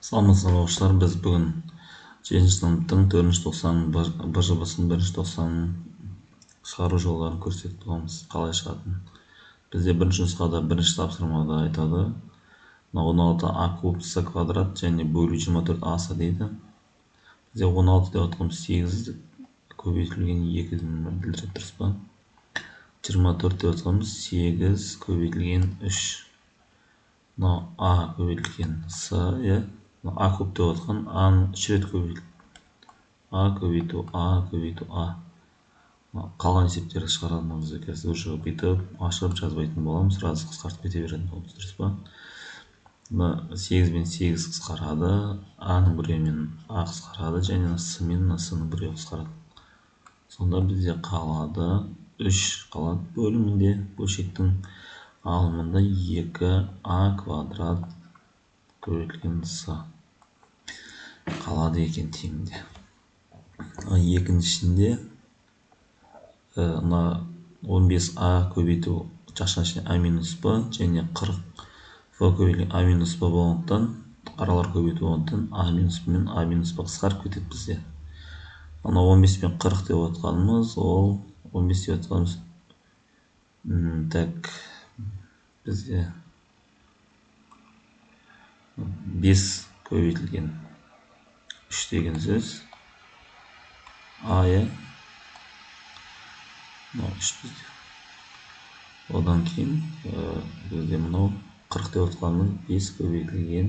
Саламатсыздар оқушылар, біз бүгін 7-ші сыныптың 4-ші тоқсанның БЖБ-сының 1-ші тоқсанның шығару жолдарын көрсетіп тұрмыз, қалай шығатынын. Бізде бірінші нұсқада бірінші тапсырмада айтады. 16 а куб с квадрат және бөлу 24 асы дейді. Бізде 16 деп отқанымыз 8 көбейтілген 2-дің білдіріп тұрсыз ба? 24 деп отқанымыз 8 көбейтілген 3. Мынау а көбейтілген с, а куб деп отқан а-ны 3 рет көбейтілді. А көбейту а. Қалған есептерді шығарамыз. Қазір уже бүйтіп ашып жазбайтын боламыз, сразу қысқартып кете беретін боламыз, дұрыс па? 8 мен 8 қысқарады, а-ның біреуімен а қысқарады және с мен с-ның біреуі қысқарады. Сонда бізде қалады 3 қалады бөлімінде, бөлшектің алымында 2а квадрат көбейтілген с қалады екен теңінде. Екіншісінде 15а көбейту жақшаның ішіне а минус б және 40в көбейтілген а минус б болғандықтан, аралар көбейту болғандықтан а минус б мен а минус б қысқарып кетеді бізде. 15 пен 40 деп отқанымыз, ол 15 деп отқанымыз бізде 5 көбейтілген 3 деген сөз. Одан кейін бізде мынау 40 деп отқанымыз 5 көбейтілген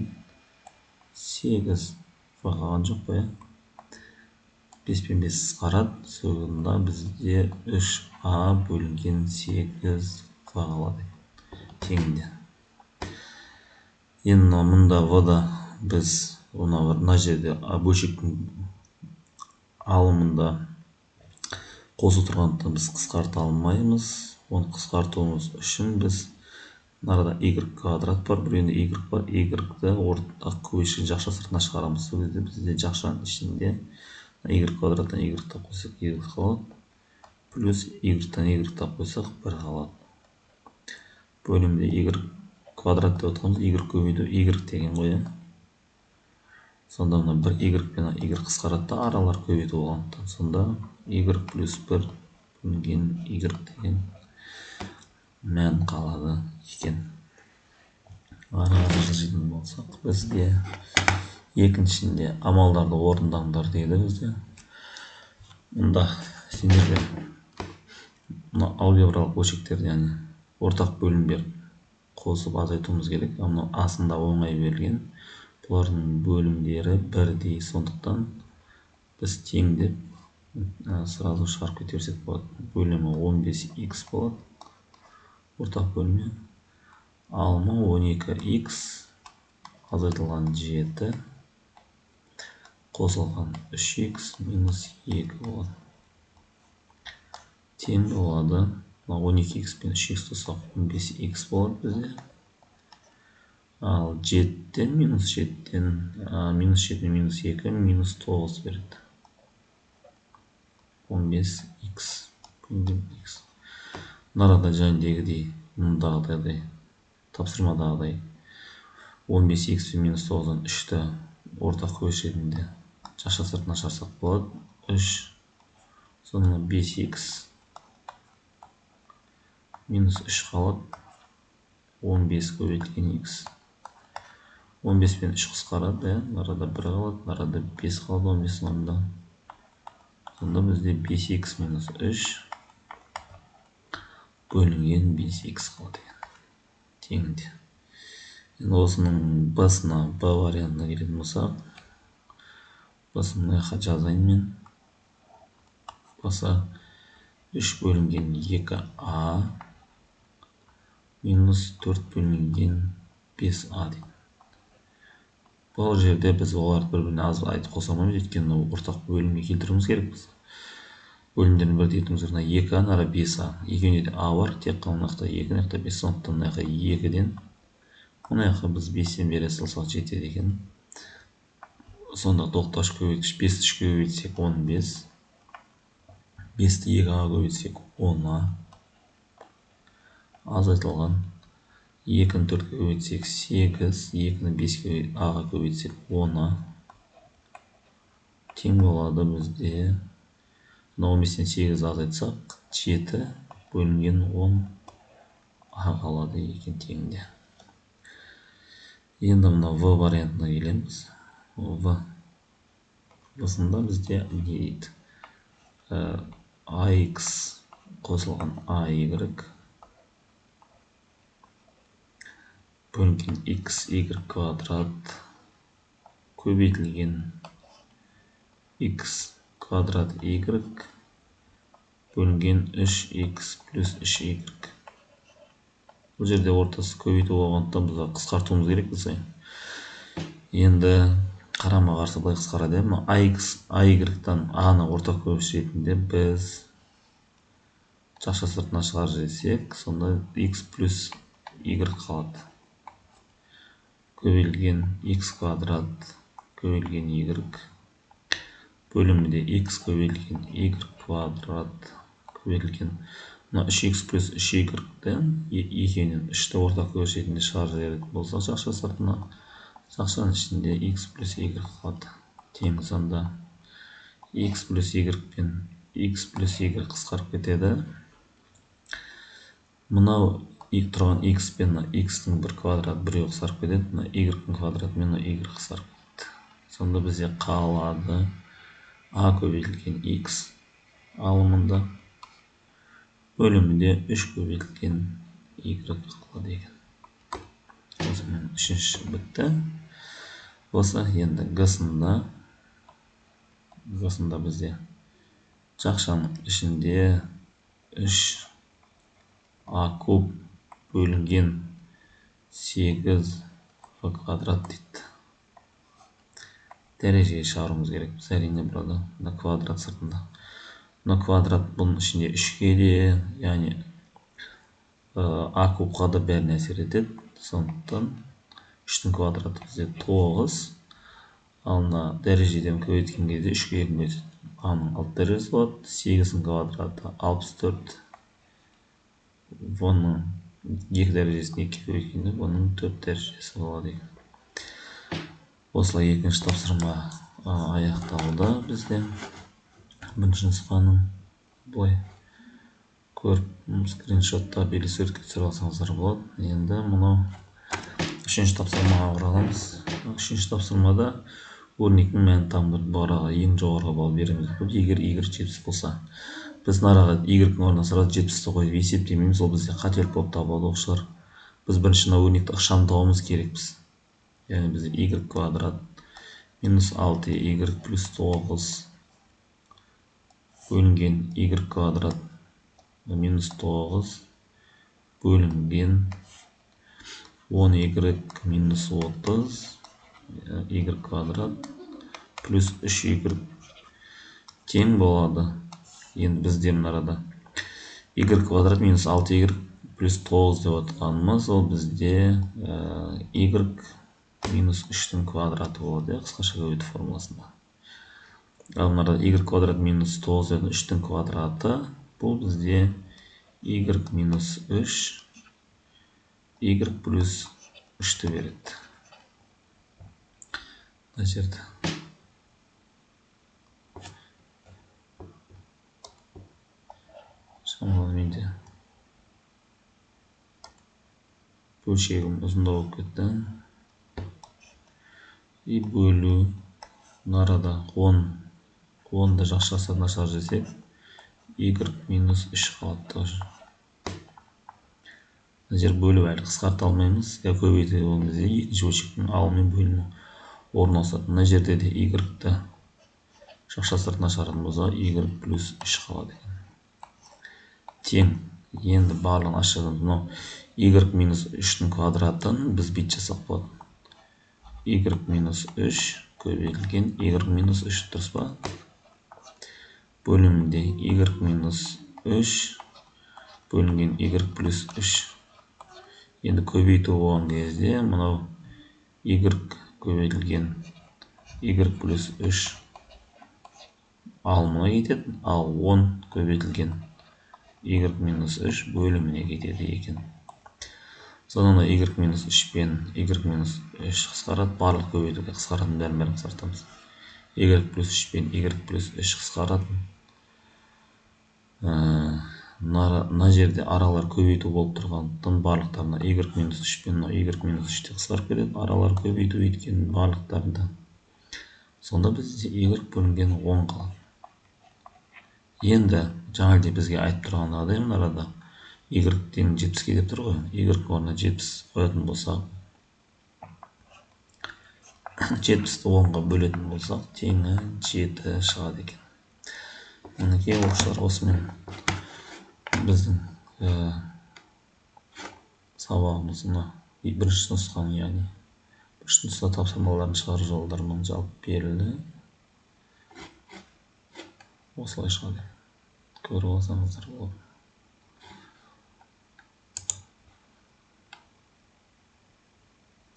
8 қалған жоқ па? 5 пен 5 қысқарады, соңында бізде 3а бөлінген 8 қалады теңінде. Енді мұнда в-да біз мына жерде бөлшектің алымында қосу тұрғандықтан біз қысқарта алмаймыз. Оны қысқартуымыз үшін біз мынада y квадрат бар, біреуінде y бар, y-ді ортақ көбейтші жақша сыртына шығарамыз. Сол кезде бізде жақшаның ішінде y квадраттан y тап қойсақ y қалады, плюс y-тан y тап қойсақ 1 қалады. Бөлімде y квадрат деп отқанымыз y көбейту y деген ғой. Сонда мына бір y пен y қысқарады да, аралар көбейту болғандықтан. Сонда y плюс 1 бөлінген y деген мән қалады екен. Ары жылжитын болсақ, бізде екіншінде амалдарды орындаңдар дейді бізде. Мұнда сендерге алгебралық бөлшектерді, яғни ортақ бөлімдер қосып азайтуымыз керек. Мынау асында оңай берілген. Бұлардың бөлімдері бірдей, сондықтан біз тең деп сразу шығарып кете берсек болады. Бөлімі 15x болады. Ортақ бөлімі. Алымы 12x азайтылған 7 қосылған 3x минус 2 болады. Тең болады. 12x пен 3x қоссақ 15x болады бізде. Ал 7-тен минус 7-тен минус 7 мен минус 2 минус 9 береді. 15x. Нарада жәндегідей, мұндағыдай, тапсырмадағыдай 15x пен минус 9-дан 3-ті ортақ көбейтшілерінде жақша сыртына шығарсақ болады. 3 соңына 5x минус 3 қалады. 15 көбейтілген x. 15 пен 3 қысқарады, арада 1 қалады, арада 5 қалады 15-ің орнында. Сонда бізде 5x минус 3 бөлінген 5x қалады теңінде. Енді осының басына б вариантына келетін болсақ, басын мына жазайын мен. Баса 3 бөлінген 2а минус 4 бөлінген 5а дейді. Бұл жерде біз оларды бір-біріне аз айтып қоса алмаймыз, өйткені ортақ бөлімге келтіруіміз керек біз. Бөлімдерін бірдей етуіміз керек. 2а, нара 5а. Екеуінде де а бар, тек қана мынақта 2, мынақта 5, сондықтан мынақта 2-ден мынақта біз 5-тен бере салсақ жетеді екен. Сонда тоқтауыш көбейткіш 5-ті 3-ге көбейтсек 15, 5-ті 2-ға көбейтсек 10а азайтылған 2-ні 4-ке көбейтсек 8, 2-ні 5-ке аға көбейтсек 10 тең болады бізде. 15-тен 8 азайтсақ 7 бөлінген 10 а қалады екен теңде. Енді мына В вариантына келеміз. В-сында бізде не дейді? AX қосылған AY бөлінген XY квадрат көбейтілген X квадрат Y бөлінген 3X плюс 3Y. Бұл жерде ортасы көбейту болғандықтан біз қысқартуымыз керек болса. Енді қарама қарсы былай қысқарады. AX Y-тан A-ны ортақ бөлгіш ретінде біз жақша сыртына шығарып жіберсек, сонда X плюс Y қалады. Көбейтілген X квадрат көбейтілген Y бөлімінде X көбейтілген Y квадрат көбейтілген 3X плюс 3Y-ді екеуінен 3-ті ортақ бөлгіш ретінде шығарып жіберетін болсақ, жақша сыртына, жақшаның ішінде X плюс Y қалады. Тең сонда X плюс Y пен X плюс Y қысқарып кетеді. Мынау тұрған X пен X-тің бір квадрат біреу қысқарып кетеді. Мына Y-дің квадраты мен Y қысқарып кетеді. Сонда бізде қалады A көбейтілген X алымында бөлімінде 3 көбейтілген Y қалады екен. Осымен үшінші бітті. Осы енді G-сында бізде жақшаның ішінде 3A куб бөлінген 8 В квадрат дейді. Дәрежеге шығаруымыз керек. Біз әрине burada мына квадрат сыртында. Мына квадрат бұның ішінде 3-ке де, яғни А кубқа да бәріне әсер етеді. Сондықтан 3-тің квадраты бізде 9. Ал мына дәрежеден көбейткен кезде 3-ке 2 көбейтеді. А-ның 6 дәрежесі болады. 8-дің квадраты 64. В-ның 2 дәрежесін 2-ке көбейткенде бұның 4 дәрежесі болады екен. Осылай екінші тапсырма аяқталды бізде. Бірінші нұсқаның былай көріп скриншотта белгі суретке түсіріп алсаңыздар болады. Енді мұнау үшінші тапсырмаға ораламыз. Үшінші тапсырмада өрнектің мәнін таңдырып бағаға ең жоғарғы балл береміз. Егер Y 70 болса, біз нараға Y-дің орнына сразу 70-ті қойып есептемейміз, ол бізде қателік болып табылады оқушылар. Біз бірінші өрнекті ықшам табуымыз керекпіз. Яғни бізде Y квадрат минус 6Y плюс 9 бөлінген Y квадрат минус 9 бөлінген 10Y минус 30 Y квадрат плюс 3Y тең болады. Енді бізде мынарада Y квадрат минус 6Y плюс 9 деп отқанымыз, ол бізде Y минус 3-тің квадраты болады, қысқаша көбейту формуласында. Ал мынада Y квадрат минус 9 деп 3-тің квадраты, бұл бізде Y минус 3, Y плюс 3-ті береді. Мына жерде шамалы менде бөлшегім ұзындау болып кетті. И бөлу нарада 10-ды жақша сыртына шығарып жіберсек Y минус 3 қалады тоже. Мына жер бөлу әлі қысқарта алмаймыз. Көбейту ол кезде екінші бөлшектің алымен бөліну орналасады. Мына жерде де Y-ді жақша сыртына шығаратын болса Y плюс 3 қалады екен. Тең. Енді барлығын ашығын мынау Y минус 3-тің квадратын біз бет жасақ болады. Y минус 3 көбейтілген Y минус 3 дұрыс па? Бөлімінде Y минус 3 бөлінген Y плюс 3. Енді көбейту болған кезде мынау Y көбейтілген Y плюс 3 алымына кетеді, ал 10 көбейтілген Y минус 3 бөліміне кетеді екен. содан y минус 3 пен y минус 3 қысқарады, барлық көбейтуге қысқаратын бәрін қысқартамыз. Y плюс 3 пен y плюс 3 қысқарады. Мына жерде аралар көбейту болып тұрғандықтан барлықтарына y минус 3 пен y минус 3 те қысқарып кетеді. Аралар көбейту еткені барлықтарында. Сонда бізде y бөлінген 10 қалады. Енді жаңа бізге айтып тұрғандағыдай мына арада y тең 70-ке деп тұр ғой. Y орнына 70 қоятын болсақ, 70-ті 10-ға бөлетін болсақ, теңі 7 шығады екен. Мінекей оқушылар, осымен біздің сабағымыз мына бірінші нұсқаның, яғни бірінші нұсқа тапсырмаларын шығару жолдарымен жалпы берілді. Осылай шығады. Көріп алсаңыздар болады.